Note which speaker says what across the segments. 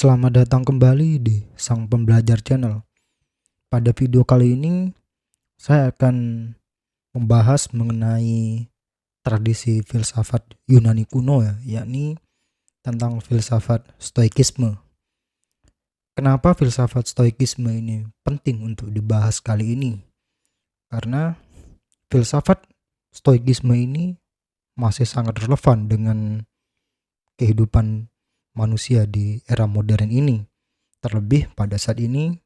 Speaker 1: Selamat datang kembali di Sang Pembelajar Channel. Pada video kali ini, saya akan membahas mengenai tradisi filsafat Yunani kuno yakni tentang filsafat Stoikisme. Kenapa filsafat Stoikisme ini penting untuk dibahas kali ini? Karena filsafat Stoikisme ini masih sangat relevan dengan kehidupan manusia di era modern ini. Terlebih pada saat ini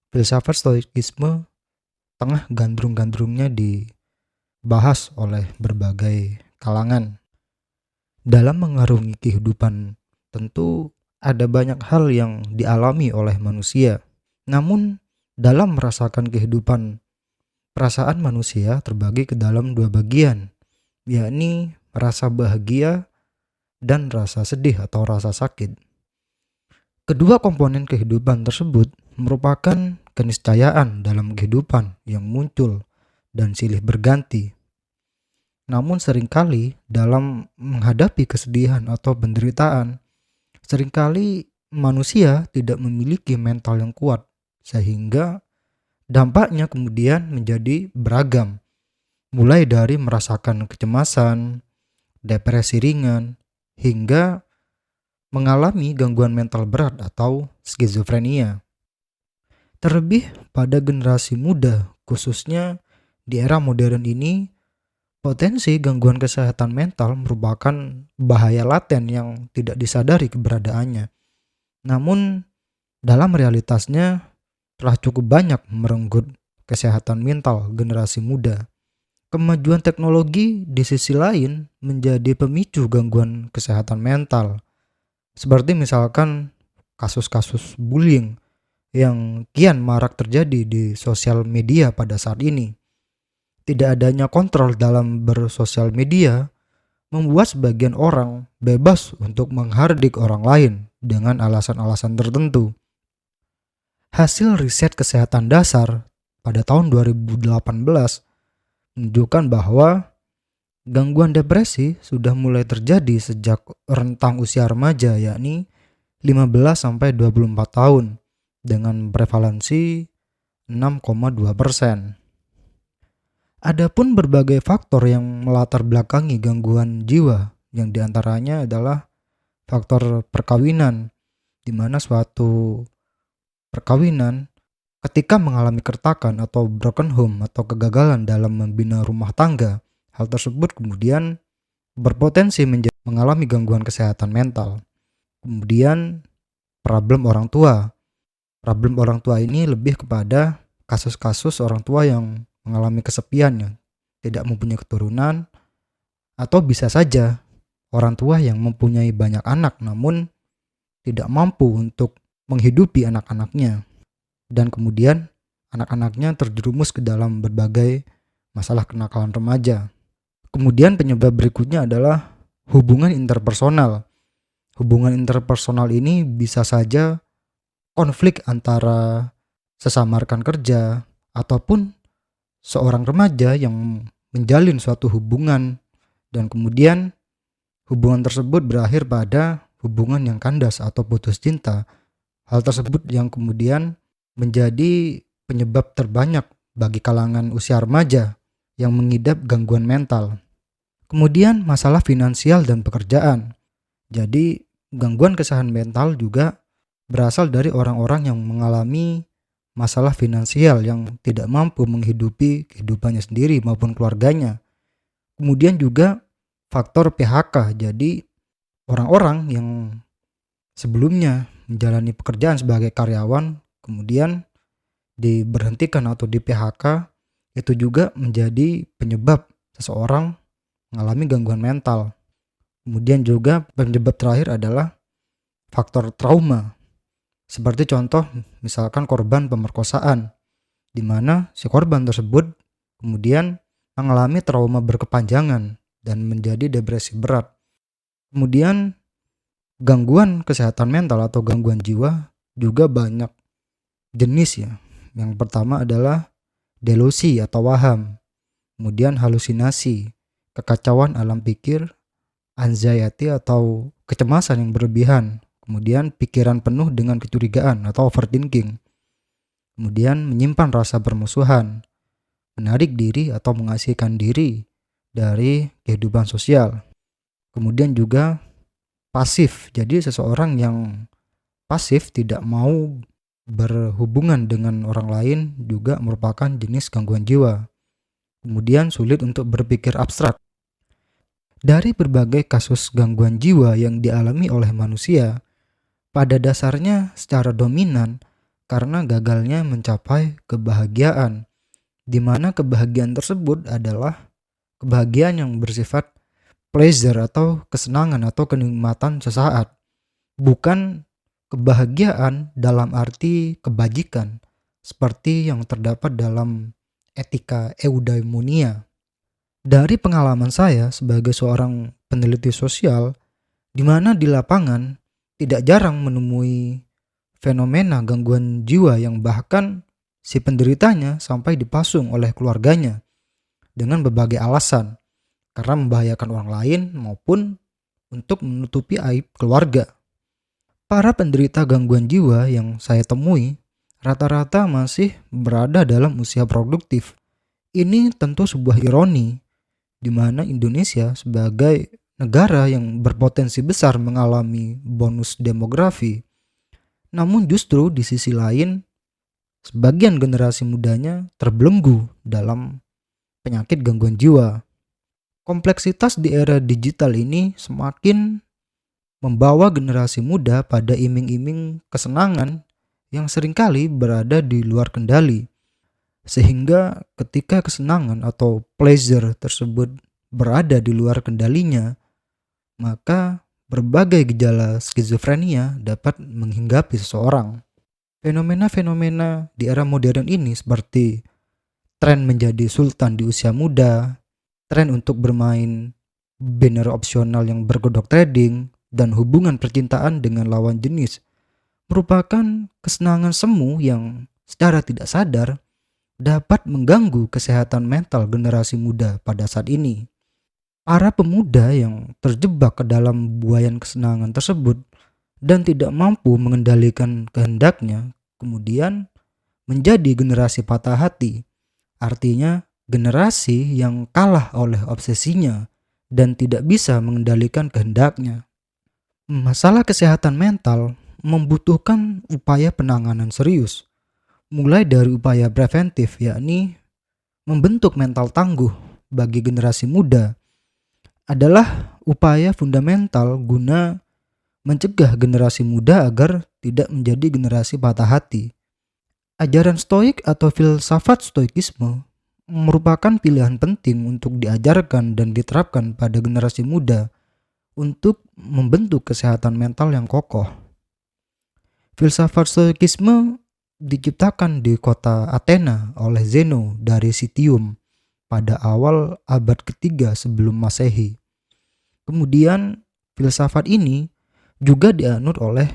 Speaker 1: filsafat Stoikisme tengah gandrung-gandrungnya dibahas oleh berbagai kalangan. Dalam mengarungi kehidupan tentu ada banyak hal yang dialami oleh manusia. Namun dalam merasakan kehidupan, perasaan manusia terbagi ke dalam dua bagian, yakni rasa bahagia dan rasa sedih atau rasa sakit. Kedua komponen kehidupan tersebut merupakan keniscayaan dalam kehidupan yang muncul dan silih berganti. Namun seringkali dalam menghadapi kesedihan atau penderitaan, seringkali manusia tidak memiliki mental yang kuat, sehingga dampaknya kemudian menjadi beragam, mulai dari merasakan kecemasan, depresi ringan, hingga mengalami gangguan mental berat atau skizofrenia. Terlebih pada generasi muda, khususnya di era modern ini, potensi gangguan kesehatan mental merupakan bahaya laten yang tidak disadari keberadaannya. Namun dalam realitasnya telah cukup banyak merenggut kesehatan mental generasi muda. Kemajuan teknologi di sisi lain menjadi pemicu gangguan kesehatan mental. Seperti misalkan kasus-kasus bullying yang kian marak terjadi di sosial media pada saat ini. Tidak adanya kontrol dalam bersosial media membuat sebagian orang bebas untuk menghardik orang lain dengan alasan-alasan tertentu. Hasil riset kesehatan dasar pada tahun 2018 menunjukkan bahwa gangguan depresi sudah mulai terjadi sejak rentang usia remaja, yakni 15-24 tahun dengan prevalensi 6,2%. Adapun berbagai faktor yang melatar belakangi gangguan jiwa, yang diantaranya adalah faktor perkawinan, di mana suatu perkawinan ketika mengalami keretakan atau broken home atau kegagalan dalam membina rumah tangga, hal tersebut kemudian berpotensi mengalami gangguan kesehatan mental. Kemudian problem orang tua. Problem orang tua ini lebih kepada kasus-kasus orang tua yang mengalami kesepian, tidak mempunyai keturunan, atau bisa saja orang tua yang mempunyai banyak anak namun tidak mampu untuk menghidupi anak-anaknya. Dan kemudian anak-anaknya terjerumus ke dalam berbagai masalah kenakalan remaja. Kemudian penyebab berikutnya adalah hubungan interpersonal. Hubungan interpersonal ini bisa saja konflik antara sesama rekan kerja ataupun seorang remaja yang menjalin suatu hubungan dan kemudian hubungan tersebut berakhir pada hubungan yang kandas atau putus cinta. Hal tersebut yang kemudian menjadi penyebab terbanyak bagi kalangan usia remaja yang mengidap gangguan mental. Kemudian masalah finansial dan pekerjaan. Jadi gangguan kesehatan mental juga berasal dari orang-orang yang mengalami masalah finansial yang tidak mampu menghidupi kehidupannya sendiri maupun keluarganya. Kemudian juga faktor PHK. Jadi orang-orang yang sebelumnya menjalani pekerjaan sebagai karyawan kemudian diberhentikan atau di PHK, itu juga menjadi penyebab seseorang mengalami gangguan mental. Kemudian juga penyebab terakhir adalah faktor trauma. Seperti contoh misalkan korban pemerkosaan, di mana si korban tersebut kemudian mengalami trauma berkepanjangan dan menjadi depresi berat. Kemudian gangguan kesehatan mental atau gangguan jiwa juga banyak jenis ya. Yang pertama adalah delusi atau waham, kemudian halusinasi, kekacauan alam pikir, anxiety atau kecemasan yang berlebihan, kemudian pikiran penuh dengan kecurigaan atau overthinking, kemudian menyimpan rasa bermusuhan, menarik diri atau mengasingkan diri dari kehidupan sosial. Kemudian juga pasif, jadi seseorang yang pasif tidak mau berhubungan dengan orang lain juga merupakan jenis gangguan jiwa. Kemudian sulit untuk berpikir abstrak. Dari berbagai kasus gangguan jiwa yang dialami oleh manusia, pada dasarnya secara dominan karena gagalnya mencapai kebahagiaan, di mana kebahagiaan tersebut adalah kebahagiaan yang bersifat pleasure atau kesenangan atau kenikmatan sesaat, bukan kebahagiaan dalam arti kebajikan seperti yang terdapat dalam etika eudaimonia. Dari pengalaman saya sebagai seorang peneliti sosial, di mana di lapangan tidak jarang menemui fenomena gangguan jiwa yang bahkan si penderitanya sampai dipasung oleh keluarganya dengan berbagai alasan karena membahayakan orang lain maupun untuk menutupi aib keluarga. Para penderita gangguan jiwa yang saya temui rata-rata masih berada dalam usia produktif. Ini tentu sebuah ironi di mana Indonesia sebagai negara yang berpotensi besar mengalami bonus demografi, namun justru di sisi lain sebagian generasi mudanya terbelenggu dalam penyakit gangguan jiwa. Kompleksitas di era digital ini semakin membawa generasi muda pada iming-iming kesenangan yang seringkali berada di luar kendali. Sehingga ketika kesenangan atau pleasure tersebut berada di luar kendalinya, maka berbagai gejala skizofrenia dapat menghinggapi seseorang. Fenomena-fenomena di era modern ini seperti tren menjadi sultan di usia muda, tren untuk bermain binary opsional yang berkedok trading, dan hubungan percintaan dengan lawan jenis merupakan kesenangan semu yang secara tidak sadar dapat mengganggu kesehatan mental generasi muda pada saat ini. Para pemuda yang terjebak ke dalam buayan kesenangan tersebut dan tidak mampu mengendalikan kehendaknya, kemudian menjadi generasi patah hati. Artinya generasi yang kalah oleh obsesinya dan tidak bisa mengendalikan kehendaknya. Masalah kesehatan mental membutuhkan upaya penanganan serius, mulai dari upaya preventif, yakni membentuk mental tangguh bagi generasi muda, adalah upaya fundamental guna mencegah generasi muda agar tidak menjadi generasi patah hati. Ajaran stoik atau filsafat stoikisme merupakan pilihan penting untuk diajarkan dan diterapkan pada generasi muda untuk membentuk kesehatan mental yang kokoh. Filsafat stoikisme diciptakan di kota Athena oleh Zeno dari Citium pada awal abad ketiga sebelum Masehi. Kemudian filsafat ini juga dianut oleh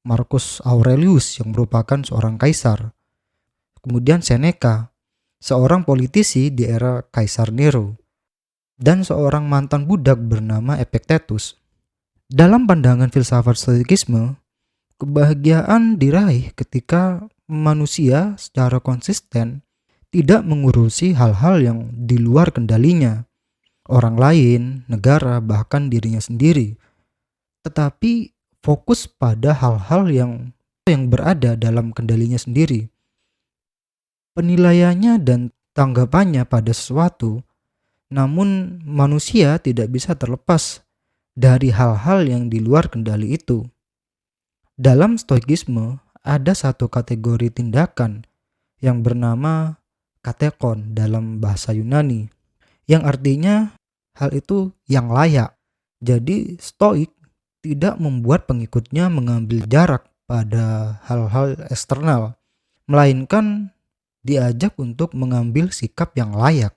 Speaker 1: Marcus Aurelius yang merupakan seorang kaisar. Kemudian Seneca, seorang politisi di era Kaisar Nero, dan seorang mantan budak bernama Epictetus. Dalam pandangan filsafat stoikisme, kebahagiaan diraih ketika manusia secara konsisten tidak mengurusi hal-hal yang di luar kendalinya, orang lain, negara, bahkan dirinya sendiri, tetapi fokus pada hal-hal yang berada dalam kendalinya sendiri. Penilaiannya dan tanggapannya pada sesuatu, namun manusia tidak bisa terlepas dari hal-hal yang di luar kendali itu. Dalam stoikisme ada satu kategori tindakan yang bernama katekon dalam bahasa Yunani, yang artinya hal itu yang layak. Jadi stoik tidak membuat pengikutnya mengambil jarak pada hal-hal eksternal, melainkan diajak untuk mengambil sikap yang layak.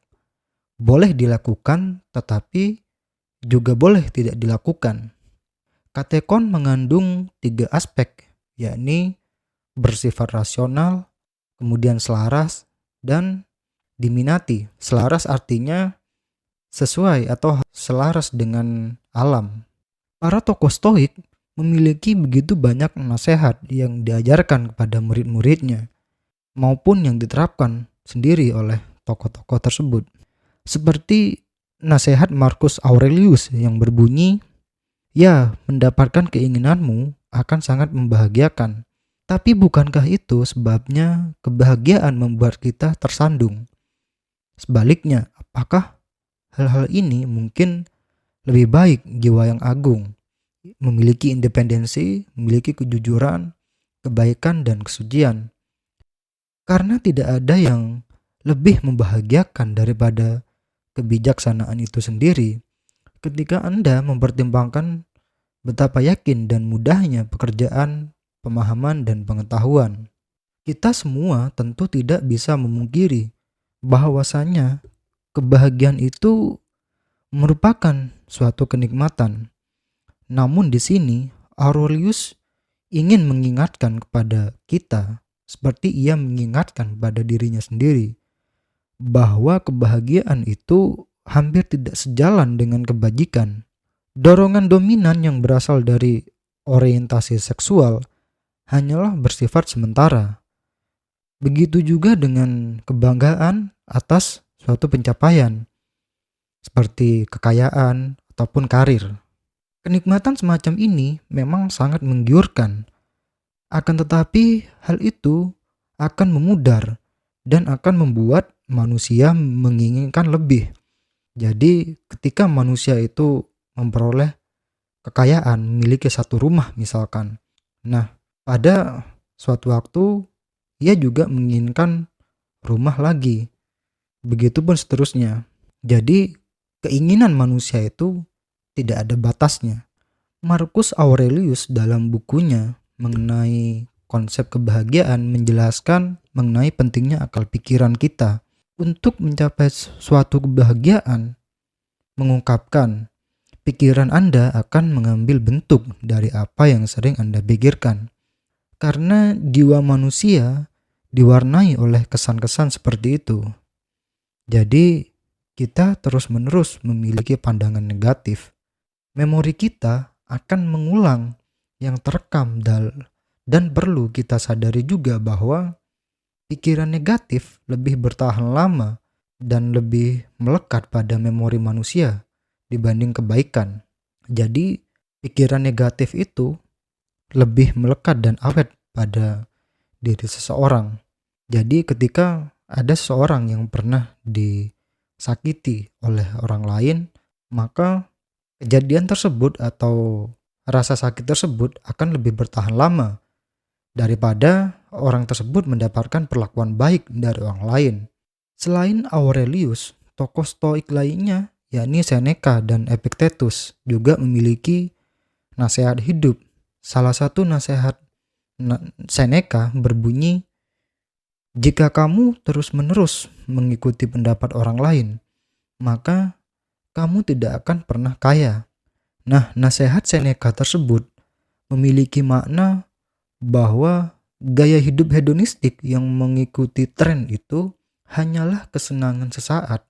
Speaker 1: Boleh dilakukan tetapi juga boleh tidak dilakukan. Katekon mengandung 3 aspek, yakni bersifat rasional, kemudian selaras, dan diminati. Selaras artinya sesuai atau selaras dengan alam. Para tokoh stoik memiliki begitu banyak nasihat yang diajarkan kepada murid-muridnya maupun yang diterapkan sendiri oleh tokoh-tokoh tersebut. Seperti nasihat Marcus Aurelius yang berbunyi, "Ya, mendapatkan keinginanmu akan sangat membahagiakan. Tapi bukankah itu sebabnya kebahagiaan membuat kita tersandung? Sebaliknya, apakah hal-hal ini mungkin lebih baik jiwa yang agung, memiliki independensi, memiliki kejujuran, kebaikan, dan kesucian? Karena tidak ada yang lebih membahagiakan daripada kebijaksanaan itu sendiri ketika Anda mempertimbangkan betapa yakin dan mudahnya pekerjaan, pemahaman, dan pengetahuan. Kita semua tentu tidak bisa memungkiri bahwasanya kebahagiaan itu merupakan suatu kenikmatan. Namun di sini Aurelius ingin mengingatkan kepada kita seperti ia mengingatkan pada dirinya sendiri bahwa kebahagiaan itu hampir tidak sejalan dengan kebajikan. Dorongan dominan yang berasal dari orientasi seksual hanyalah bersifat sementara. Begitu juga dengan kebanggaan atas suatu pencapaian seperti kekayaan ataupun karir. Kenikmatan semacam ini memang sangat menggiurkan. Akan tetapi hal itu akan memudar dan akan membuat manusia menginginkan lebih. Jadi ketika manusia itu memperoleh kekayaan, memiliki satu rumah misalkan. Nah, pada suatu waktu ia juga menginginkan rumah lagi. Begitupun seterusnya. Jadi keinginan manusia itu tidak ada batasnya. Marcus Aurelius dalam bukunya mengenai konsep kebahagiaan menjelaskan mengenai pentingnya akal pikiran kita untuk mencapai suatu kebahagiaan. Mengungkapkan pikiran Anda akan mengambil bentuk dari apa yang sering Anda pikirkan. Karena jiwa manusia diwarnai oleh kesan-kesan seperti itu. Jadi kita terus-menerus memiliki pandangan negatif. Memori kita akan mengulang yang terekam dan perlu kita sadari juga bahwa pikiran negatif lebih bertahan lama dan lebih melekat pada memori manusia dibanding kebaikan. Jadi pikiran negatif itu lebih melekat dan awet pada diri seseorang. Jadi ketika ada seseorang yang pernah disakiti oleh orang lain, maka kejadian tersebut atau rasa sakit tersebut akan lebih bertahan lama daripada orang tersebut mendapatkan perlakuan baik dari orang lain. Selain Aurelius, tokoh Stoik lainnya yakni Seneca dan Epictetus juga memiliki nasihat hidup. Salah satu nasihat Seneca berbunyi, "Jika kamu terus-menerus mengikuti pendapat orang lain, maka kamu tidak akan pernah kaya." Nah, nasihat Seneca tersebut memiliki makna bahwa gaya hidup hedonistik yang mengikuti tren itu hanyalah kesenangan sesaat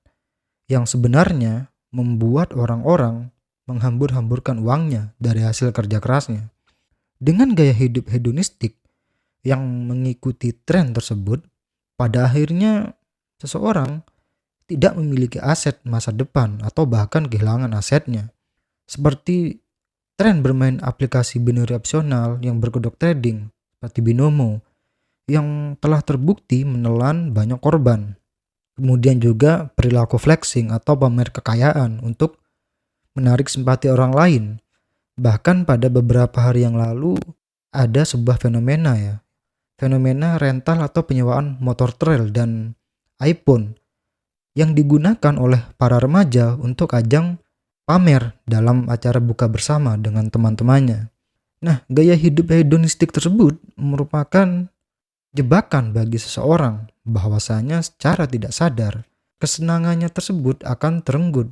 Speaker 1: yang sebenarnya membuat orang-orang menghambur-hamburkan uangnya dari hasil kerja kerasnya. Dengan gaya hidup hedonistik yang mengikuti tren tersebut, pada akhirnya seseorang tidak memiliki aset masa depan atau bahkan kehilangan asetnya. Seperti tren bermain aplikasi binary opsional yang berkedok trading seperti Binomo yang telah terbukti menelan banyak korban. Kemudian juga perilaku flexing atau pamer kekayaan untuk menarik simpati orang lain. Bahkan pada beberapa hari yang lalu ada sebuah fenomena rental atau penyewaan motor trail dan iPhone yang digunakan oleh para remaja untuk ajang pamer dalam acara buka bersama dengan teman-temannya. Nah, gaya hidup hedonistik tersebut merupakan jebakan bagi seseorang bahwasanya secara tidak sadar kesenangannya tersebut akan terenggut,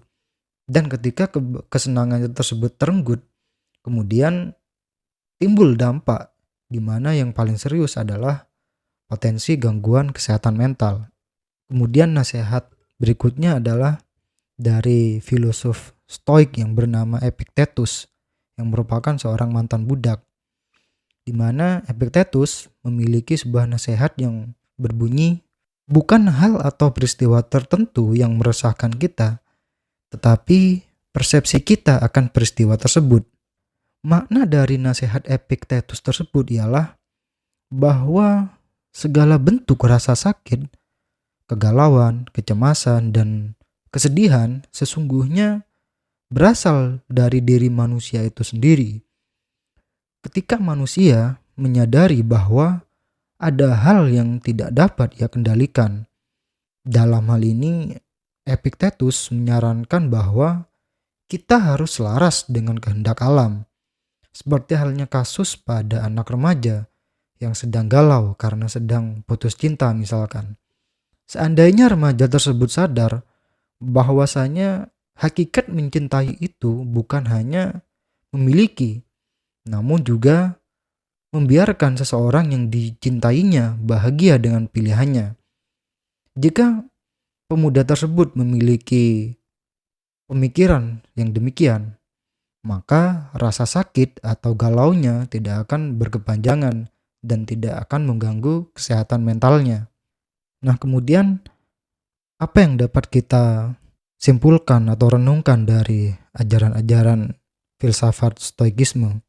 Speaker 1: dan ketika kesenangannya tersebut terenggut, kemudian timbul dampak di mana yang paling serius adalah potensi gangguan kesehatan mental. Kemudian nasihat berikutnya adalah dari filosof Stoik yang bernama Epictetus yang merupakan seorang mantan budak, di mana Epictetus memiliki sebuah nasihat yang berbunyi, bukan hal atau peristiwa tertentu yang meresahkan kita, tetapi persepsi kita akan peristiwa tersebut. Makna dari nasihat Epictetus tersebut ialah bahwa segala bentuk rasa sakit, kegalauan, kecemasan, dan kesedihan sesungguhnya berasal dari diri manusia itu sendiri. Ketika manusia menyadari bahwa ada hal yang tidak dapat ia kendalikan, dalam hal ini Epictetus menyarankan bahwa kita harus selaras dengan kehendak alam, seperti halnya kasus pada anak remaja yang sedang galau karena sedang putus cinta misalkan. Seandainya remaja tersebut sadar bahwasanya hakikat mencintai itu bukan hanya memiliki, namun juga membiarkan seseorang yang dicintainya bahagia dengan pilihannya. Jika pemuda tersebut memiliki pemikiran yang demikian, maka rasa sakit atau galaunya tidak akan berkepanjangan dan tidak akan mengganggu kesehatan mentalnya. Nah, kemudian apa yang dapat kita simpulkan atau renungkan dari ajaran-ajaran filsafat stoikisme?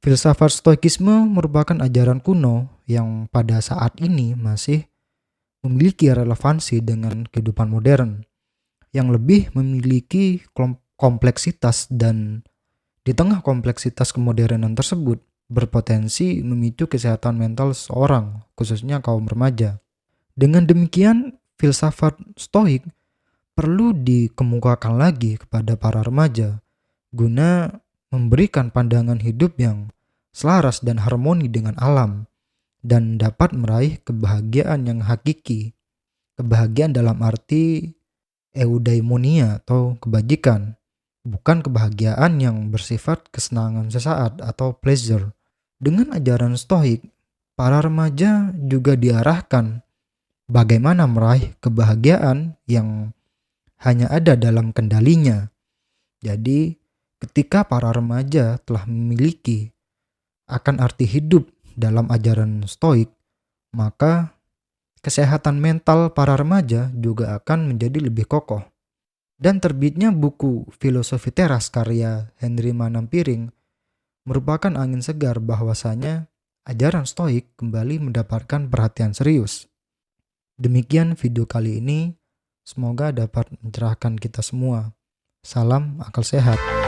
Speaker 1: Filsafat stoikisme merupakan ajaran kuno yang pada saat ini masih memiliki relevansi dengan kehidupan modern, yang lebih memiliki kompleksitas, dan di tengah kompleksitas kemodernan tersebut berpotensi memicu kesehatan mental seseorang, khususnya kaum remaja. Dengan demikian, filsafat stoik perlu dikemukakan lagi kepada para remaja guna memberikan pandangan hidup yang selaras dan harmoni dengan alam dan dapat meraih kebahagiaan yang hakiki. Kebahagiaan dalam arti eudaimonia atau kebajikan, bukan kebahagiaan yang bersifat kesenangan sesaat atau pleasure. Dengan ajaran stoik, para remaja juga diarahkan bagaimana meraih kebahagiaan yang hanya ada dalam kendalinya. Jadi, ketika para remaja telah memiliki akan arti hidup dalam ajaran stoik, maka kesehatan mental para remaja juga akan menjadi lebih kokoh. Dan terbitnya buku Filosofi Teras karya Henry Manampiring merupakan angin segar bahwasanya ajaran stoik kembali mendapatkan perhatian serius. Demikian video kali ini, semoga dapat mencerahkan kita semua. Salam akal sehat.